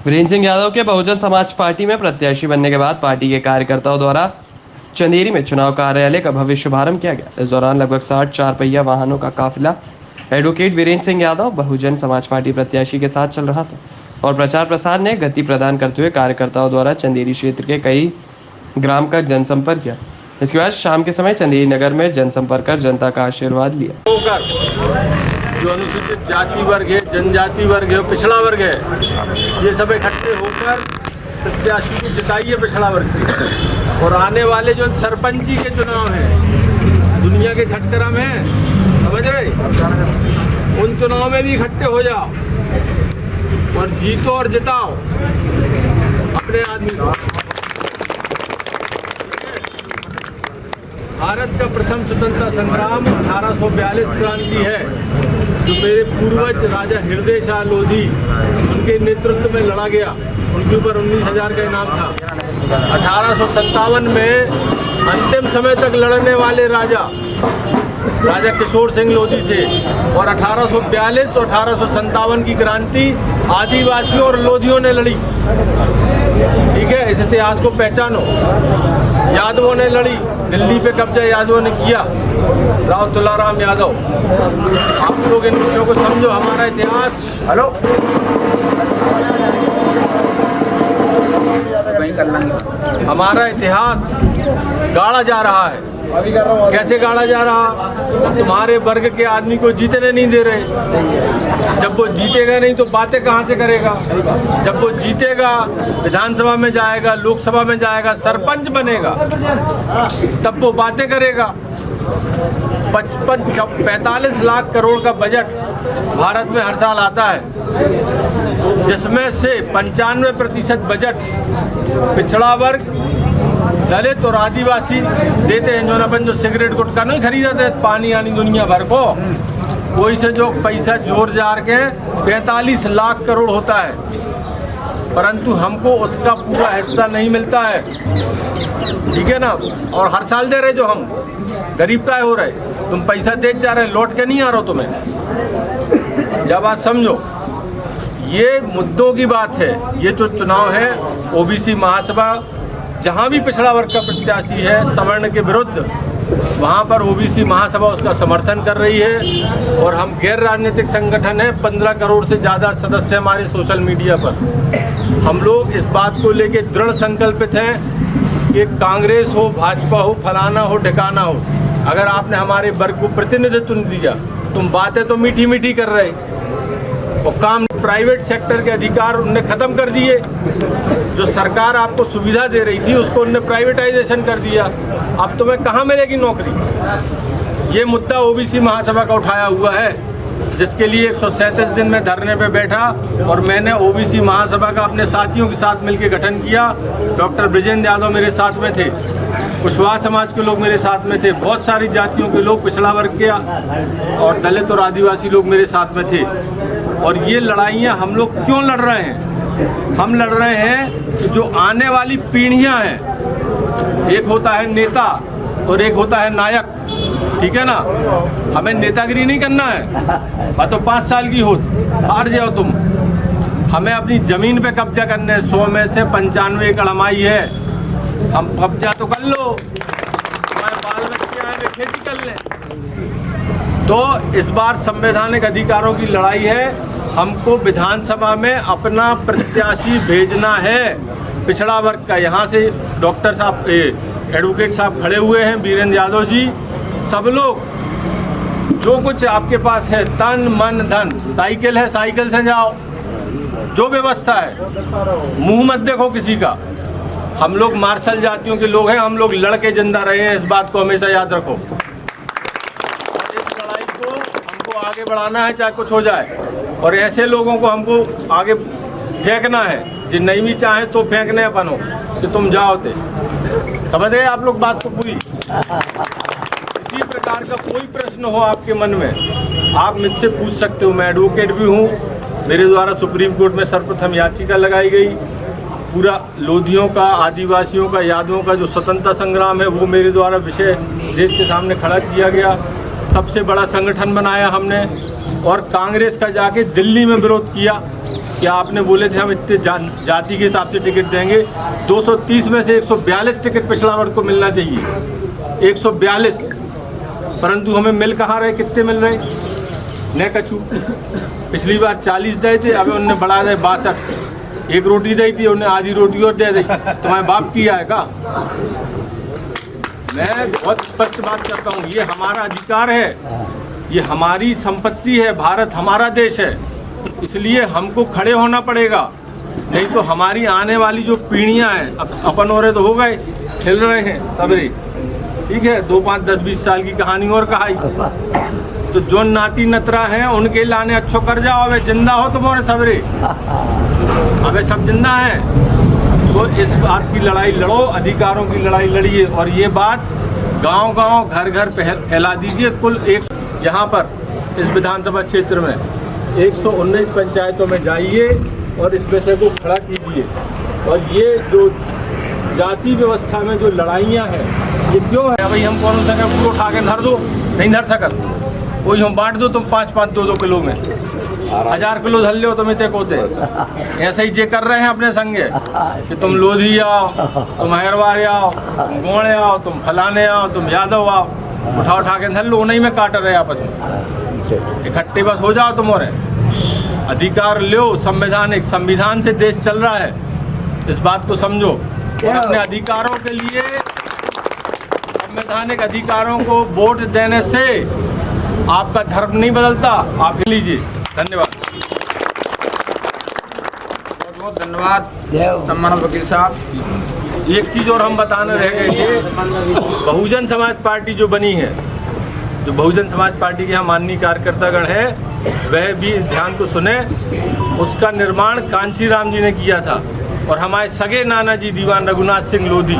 वीरेंद्र सिंह यादव के बहुजन समाज पार्टी में प्रत्याशी बनने के बाद पार्टी के कार्यकर्ताओं द्वारा चंदेरी में चुनाव कार्यालय का भव्य शुभारंभ किया गया। इस दौरान लगभग 60 चार पहिया वाहनों का काफिला एडवोकेट वीरेंद्र सिंह यादव बहुजन समाज पार्टी प्रत्याशी के साथ चल रहा था और प्रचार प्रसार ने गति प्रदान करते हुए कार्यकर्ताओं द्वारा चंदेरी क्षेत्र के कई ग्राम का जनसंपर्क किया। इसके बाद शाम के समय चंदेरी नगर में जनसंपर्क कर जनता का आशीर्वाद लिया। जो अनुसूचित जाति वर्ग है, जनजाति वर्ग है, पिछड़ा वर्ग है, ये सब इकट्ठे होकर प्रत्याशी को जिताइए पिछड़ा वर्ग के। और आने वाले जो सरपंची के चुनाव हैं, दुनिया के ठटकरम हैं, समझ रहे, उन चुनाव में भी इकट्ठे हो जाओ और जीतो और जिताओ अपने आदमी को। भारत का प्रथम स्वतंत्रता संग्राम 1842 क्रांति है, जो मेरे पूर्वज राजा हृदय शाह लोधी उनके नेतृत्व में लड़ा गया। उनके ऊपर 19,000 का इनाम था। 1857 में अंतिम समय तक लड़ने वाले राजा किशोर सिंह लोधी थे और 1842 और 1857 की क्रांति आदिवासियों और लोधियों ने लड़ी। ठीक है, इस इतिहास को पहचानो। यादवों ने लड़ी, दिल्ली पे कब्जा यादवों ने किया, राव तुलाराम यादव। आप लोग इन विषयों को समझो। हमारा इतिहास हमारा इतिहास गाड़ा जा रहा है। कैसे गाड़ा जा रहा? तुम्हारे वर्ग के आदमी को जीतने नहीं दे रहे। जब वो जीतेगा नहीं तो बातें कहाँ से करेगा? जब वो जीतेगा, विधानसभा में जाएगा, लोकसभा में जाएगा, सरपंच बनेगा, तब वो बातें करेगा। 45 लाख करोड़ का बजट भारत में हर साल आता है, जिसमें से 95% बजट पिछड़ा वर्ग, दलित और आदिवासी देते हैं। जो अपन जो सिगरेट गुटखा नहीं खरीदते, पानी यानी दुनिया भर को, वही से जो पैसा जोड़ जार के 45 लाख करोड़ होता है, परंतु हमको उसका पूरा हिस्सा नहीं मिलता है। ठीक है ना? और हर साल दे रहे, जो हम गरीब का हो रहे, तुम पैसा दे जा रहे, लौट के नहीं आ रहा हो तुम्हें। जब बात समझो, ये मुद्दों की बात है। ये जो चुनाव है, ओबीसी महासभा जहाँ भी पिछड़ा वर्ग का प्रत्याशी है सवर्ण के विरुद्ध, वहाँ पर ओबीसी महासभा उसका समर्थन कर रही है। और हम गैर राजनीतिक संगठन है, 15 करोड़ से ज़्यादा सदस्य हमारे सोशल मीडिया पर। हम लोग इस बात को लेके दृढ़ संकल्पित हैं कि कांग्रेस हो, भाजपा हो, फलाना हो, ठिकाना हो, अगर आपने हमारे वर्ग को प्रतिनिधित्व नहीं दिया, तुम बातें तो मीठी मीठी कर रहे और काम प्राइवेट सेक्टर के अधिकार उनने ख़त्म कर दिए। जो सरकार आपको सुविधा दे रही थी उसको उनने प्राइवेटाइजेशन कर दिया। अब तुम्हें कहाँ मिलेगी नौकरी? ये मुद्दा ओबीसी महासभा का उठाया हुआ है, जिसके लिए 137 दिन में धरने पे बैठा। और मैंने ओबीसी महासभा का अपने साथियों के साथ मिलकर गठन किया। डॉक्टर ब्रिजेंद्र यादव मेरे साथ में थे, कुशवाहा समाज के लोग मेरे साथ में थे, बहुत सारी जातियों के लोग, पिछड़ा वर्ग के और दलित और आदिवासी लोग मेरे साथ में थे। और ये लड़ाइयाँ हम लोग क्यों लड़ रहे हैं? हम लड़ रहे हैं कि जो आने वाली पीढ़ियाँ हैं, एक होता है नेता और एक होता है नायक। ठीक है ना? हमें नेतागिरी नहीं करना है। बात तो 5 साल की हो, हार जाओ तुम। हमें अपनी ज़मीन पे कब्जा करने हैं। 100 में से 95 एकड़ हमारी है। हम कब्जा तो कर लो, हमारे बाल बच्चे आए वे खेती कर लें। तो इस बार संवैधानिक अधिकारों की लड़ाई है। हमको विधानसभा में अपना प्रत्याशी भेजना है पिछड़ा वर्ग का। यहाँ से डॉक्टर साहब, एडवोकेट साहब खड़े हुए हैं, वीरेंद्र यादव जी, सब लोग, जो कुछ आपके पास है, तन मन धन, साइकिल है, साइकिल से जाओ, जो व्यवस्था है, मुंह मत देखो किसी का। हम लोग मार्शल जातियों के लोग हैं, हम लोग लड़के जिंदा रहे हैं, इस बात को हमेशा याद रखो। इस लड़ाई को हमको आगे बढ़ाना है, चाहे कुछ हो जाए। और ऐसे लोगों को हमको आगे फेंकना है, जो नहीं भी चाहे तो फेंकने अपनो कि तुम जाओ थे। समझ गए आप लोग बात को पूरी? इसी प्रकार का कोई प्रश्न हो आपके मन में, आप मुझसे पूछ सकते हो। मैं एडवोकेट भी हूँ। मेरे द्वारा सुप्रीम कोर्ट में सर्वप्रथम याचिका लगाई गई। पूरा लोधियों का, आदिवासियों का, यादवों का जो स्वतंत्रता संग्राम है, वो मेरे द्वारा विषय देश के सामने खड़ा किया गया। सबसे बड़ा संगठन बनाया हमने और कांग्रेस का जाके दिल्ली में विरोध किया कि आपने बोले थे हम इतने जाति के हिसाब से टिकट देंगे। 230 में से 142 टिकट पिछड़ा वर्ग को मिलना चाहिए, 142, परंतु हमें मिल कहाँ रहे, कितने मिल रहे न कछु। पिछली बार 40 दे थे, अब उन्होंने बढ़ा दे 62, एक रोटी दी थी उन्हें आधी रोटी और दे दी। तुम्हारे बाप किया है का? मैं बहुत स्पष्ट बात करता हूँ, ये हमारा अधिकार है, ये हमारी संपत्ति है, भारत हमारा देश है, इसलिए हमको खड़े होना पड़ेगा। नहीं तो हमारी आने वाली जो पीढ़ियाँ हैं, अब अपन हो रहे तो हो गए, खेल रहे हैं सबरे, ठीक है, 2, 5, 10, 20 साल की कहानी और कहाई। तो जो नाती नतरा हैं उनके लाने अच्छो कर जाओ, अबे जिंदा हो तुम और सबरे, अबे सब जिंदा हैं। तो इस बात की लड़ाई लड़ो, अधिकारों की लड़ाई लड़िए, और ये बात गांव-गांव, घर-घर फैला दीजिए। कुल एक यहाँ पर इस विधानसभा क्षेत्र में 119 पंचायतों में जाइए और इस विषय को खड़ा कीजिए। और ये जो जाति व्यवस्था में जो लड़ाइयाँ हैं, ये क्यों है? भाई हम कौन सा पूरा उठा के धर दो, नहीं धर सकत, वही हम बांट दो, तुम 5-5, 2-2 किलो में 1000 किलो धर लो, तुम इतने कोते। ऐसे ही जे कर रहे हैं अपने संगे कि तुम लोधी आओ, तुम हैरवार आओ, तुम गोणे आओ, तुम फलाने आओ, तुम यादव आओ, उठा के धर लो, नहीं में काट रहे आपस में, इकट्ठे बस हो जाओ तुम। और अधिकार लो, संवैधानिक, संविधान से देश चल रहा है, इस बात को समझो। और अपने अधिकारों के लिए, संवैधानिक अधिकारों को वोट देने से आपका धर्म नहीं बदलता, आप लीजिए। धन्यवाद, बहुत बहुत धन्यवाद सम्मानित वकील साहब। एक चीज़ और हम बताने रह गए, ये बहुजन समाज पार्टी जो बनी है, जो बहुजन समाज पार्टी के यहाँ माननीय कार्यकर्तागण है, वह भी इस ध्यान को सुने। उसका निर्माण कांशीराम जी ने किया था, और हमारे सगे नाना जी दीवान रघुनाथ सिंह लोधी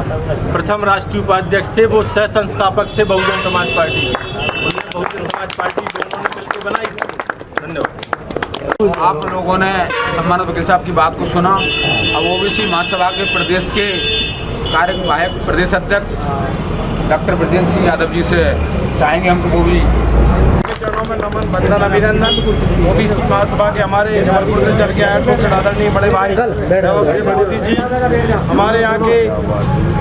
प्रथम राष्ट्रीय उपाध्यक्ष थे, वो सह संस्थापक थे बहुजन समाज पार्टी के। उन्होंने बहुजन समाज पार्टी दोनों ने मिलकर बनाई। धन्यवाद। आप लोगों ने सम्मानित वकील साहब की बात को सुना। अब ओबीसी महासभा के प्रदेश के कार्यवाहक प्रदेश अध्यक्ष डॉक्टर ब्रजेंद्र सिंह यादव जी से चाहेंगे हम वो भी चरणों में नमन, वंदन, अभिनंदन। ओबीसी महासभा के हमारे जबलपुर से चल के एडवोकेट आदरणीय बड़े भाई बड़ोती जी, हमारे यहाँ के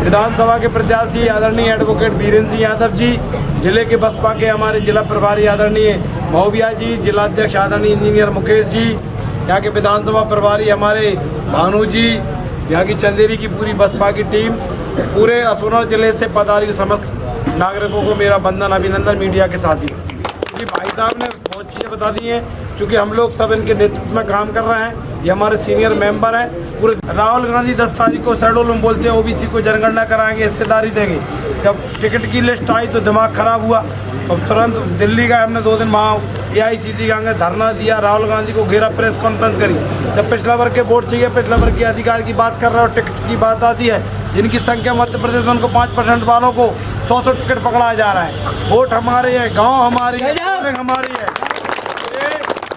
विधानसभा के प्रत्याशी आदरणीय एडवोकेट वीरेंद्र सिंह यादव जी, जिले के बसपा के हमारे जिला प्रभारी आदरणीय महोबिया जी, जिलाध्यक्ष आदरणीय इंजीनियर मुकेश जी, यहाँ के विधानसभा प्रभारी हमारे भानु जी, यहाँ की चंदेरी की पूरी बसपा की टीम, पूरे असोनर जिले से पधारी समस्त नागरिकों को मेरा वंदन, अभिनंदन। मीडिया के साथी जी, भाई साहब ने बहुत चीज़ें बता दी हैं, चूँकि हम लोग सब इनके नेतृत्व में काम कर रहे हैं, ये हमारे सीनियर मेंबर हैं। पूरे राहुल गांधी 10 तारीख को शेड्यूल में बोलते हैं ओबीसी को जनगणना कराएंगे, हिस्सेदारी देंगे। जब टिकट की लिस्ट आई तो दिमाग खराब हुआ, तो तुरंत दिल्ली गए हमने, 2 दिन वहाँ AICC के आगे धरना दिया, राहुल गांधी को घेरा, प्रेस कॉन्फ्रेंस करी। जब पिछड़ा वर्ग के वोट चाहिए, पिछड़ा वर्ग के अधिकार की बात कर रहे हो, टिकट की बात आती है, जिनकी संख्या मध्य प्रदेश में उनको 5% वालों को 100 टिकट पकड़ाया जा रहा है। वोट हमारे है, गांव हमारी है, हमारी है। ये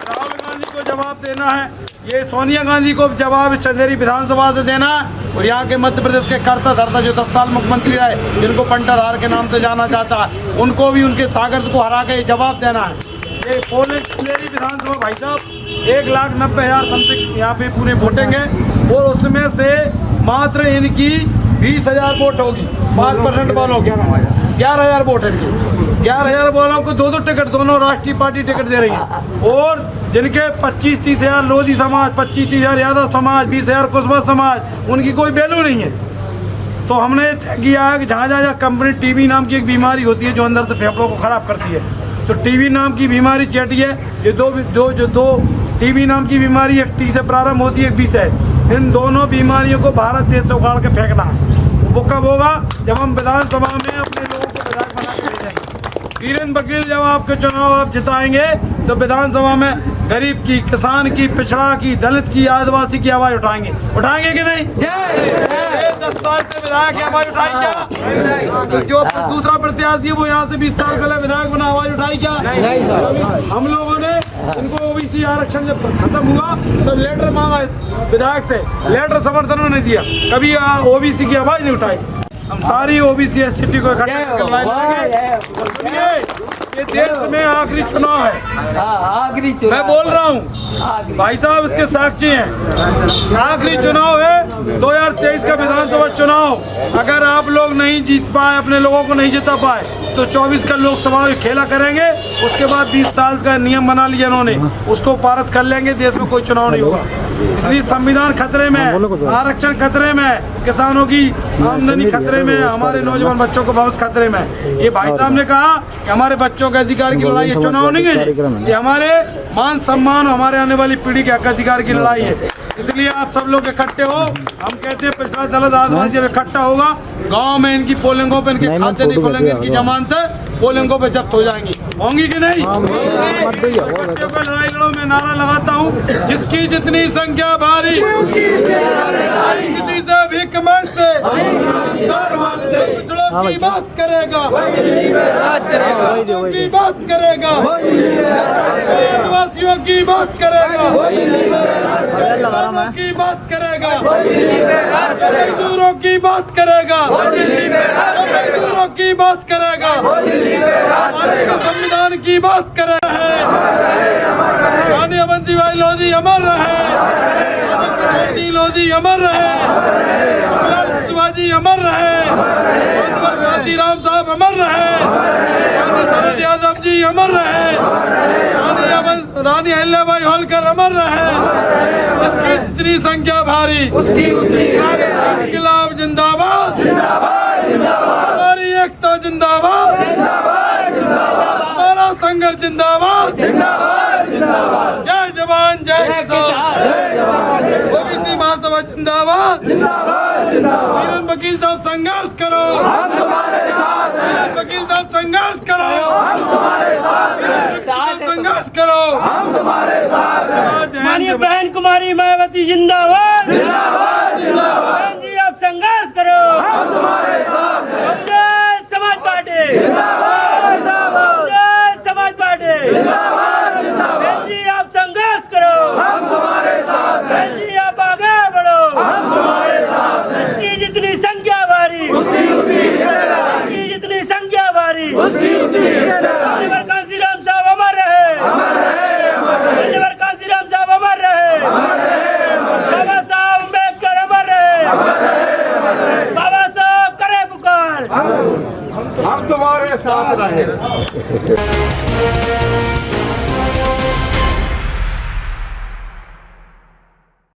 राहुल गांधी को जवाब देना है, ये सोनिया गांधी को जवाब चंदेरी विधानसभा से देना है, और यहाँ के मध्य प्रदेश के करता धरता जो 10 साल मुख्यमंत्री रहे, जिनको पंटाधार के नाम से जाना जाता है, उनको भी उनके सागर को हरा के जवाब देना है। ये पोलिंग चंदेरी विधानसभा भाई साहब 1,90,000 समथिंग यहाँ पे पूरे वोटिंग है, और उसमें से मात्र इनकी 20,000 वोट होगी, 5% वालों की 11,000 वोट है इनकी। 11,000 वालों को 2-2 टिकट, दोनों राष्ट्रीय पार्टी टिकट दे रही है, और जिनके 25-30,000 लोधी समाज, 25-30,000 यादव समाज, 20,000 कुशवाहा समाज, उनकी कोई वैल्यू नहीं है। तो हमने तय किया है कि जहाँ जहाँ कंपनी टीबी नाम की एक बीमारी होती है जो अंदर से फेफड़ों को ख़राब करती है, तो टीबी नाम की बीमारी चटी है। ये दो टीबी नाम की बीमारी, एक टी से प्रारंभ होती है, एक बी से। इन दोनों बीमारियों को भारत देश से उखाड़ के फेंकना है। वो कब होगा? जब हम विधानसभा में अपने लोगों को विधायक बना के भेजेंगे। वीरेंद्र वकील जब आपके चुनाव आप जिताएंगे तो विधानसभा में गरीब की, किसान की, पिछड़ा की, दलित की, आदिवासी की आवाज़ उठाएंगे। उठाएंगे कि नहीं? 10 साल से विधायक की आवाज़ उठाई क्या? जो दूसरा प्रत्याशी वो यहाँ से 20 साल पहले विधायक बना, आवाज़ उठाई क्या? हम लोगों ने इनको ओबीसी आरक्षण जब खत्म हुआ तो लेटर मांगा इस विधायक से, लेटर समर्थन में नहीं दिया, कभी ओबीसी की आवाज़ नहीं उठाई। हम सारी ओबीसी SC को इकट्ठा करके लड़ाई लड़ेंगे। और सुनिए, ये देश में आखिरी चुनाव है। आखिरी मैं बोल रहा हूँ, भाई साहब इसके साक्षी हैं। आखिरी चुनाव है 2023 का विधानसभा चुनाव। अगर आप लोग नहीं जीत पाए, अपने लोगों को नहीं जिता पाए, तो 24 का लोकसभा में खेला करेंगे। उसके बाद 20 साल का नियम बना लिया इन्होंने, उसको पारित कर लेंगे, देश में कोई चुनाव नहीं होगा। इसलिए संविधान खतरे में है, आरक्षण खतरे में है, किसानों की आमदनी खतरे में है, हमारे नौजवान बच्चों को भविष्य खतरे में है। ये भाई साहब ने कहा कि हमारे बच्चों के अधिकार की लड़ाई है, चुनाव नहीं है, ये हमारे मान सम्मान, हमारे आने वाली पीढ़ी के हक अधिकार की लड़ाई है। इसलिए आप सब लोग इकट्ठे हो। हम कहते हैं पिछड़ा दलित आदिवासी जब इकट्ठा होगा, गांव में इनकी पोलिंगों पे इनके खाते नहीं खुलेंगे, इनकी जमानतें पोलिंगों पे जब्त हो जाएंगी। होंगी कि नहीं? लड़ाई लड़ो, मैं नारा लगाता हूँ, जिसकी जितनी संख्या भारी, किसी से भीख मांगते, पिछड़ों की बात करेगा, की बात करेगा, आदिवासियों की बात करेगा, की बात करेगा, मजदूरों की बात करेगा, मजदूरों की बात करेगा, हमारे संविधान की बात कर रहे हैं। रानी अवंतीबाई लोधी अमर रहे, लोधी अमर रहे, शिवाजी अमर रहे, कांशीराम साहब अमर रहे, शरद यादव जी अमर रहे, रानी अहिल्याबाई होलकर अमर रहे। इसकी जितनी संख्या भारी, इनकलाब जिंदाबाद, हमारी एकता जिंदाबाद, हमारा संघर्ष जिंदाबाद, जय जवान जय किसान, ओबीसी महासभा जिंदाबाद, वीरेंद्र वकील साहब संघर्ष करो, वकील साहब संघर्ष करो, संघर्ष करो, माननीय बहन कुमारी मायावती जिंदाबाद, बहन जी आप संघर्ष करो, बहुजन समाज पार्टी, बहुजन समाज पार्टी, बहन जी आप संघर्ष करो, बहन जी आप आगे बढ़ो, इसकी जितनी संख्या भारी, इसकी जितनी संख्या भारी, कांशीराम साहब अमर रहे, कांशीराम साहब अमर रहे, बाबा साहब अम्बेडकर अमर रहे, बाबा साहब करे पुकार, हम तुम्हारे साथ रहे।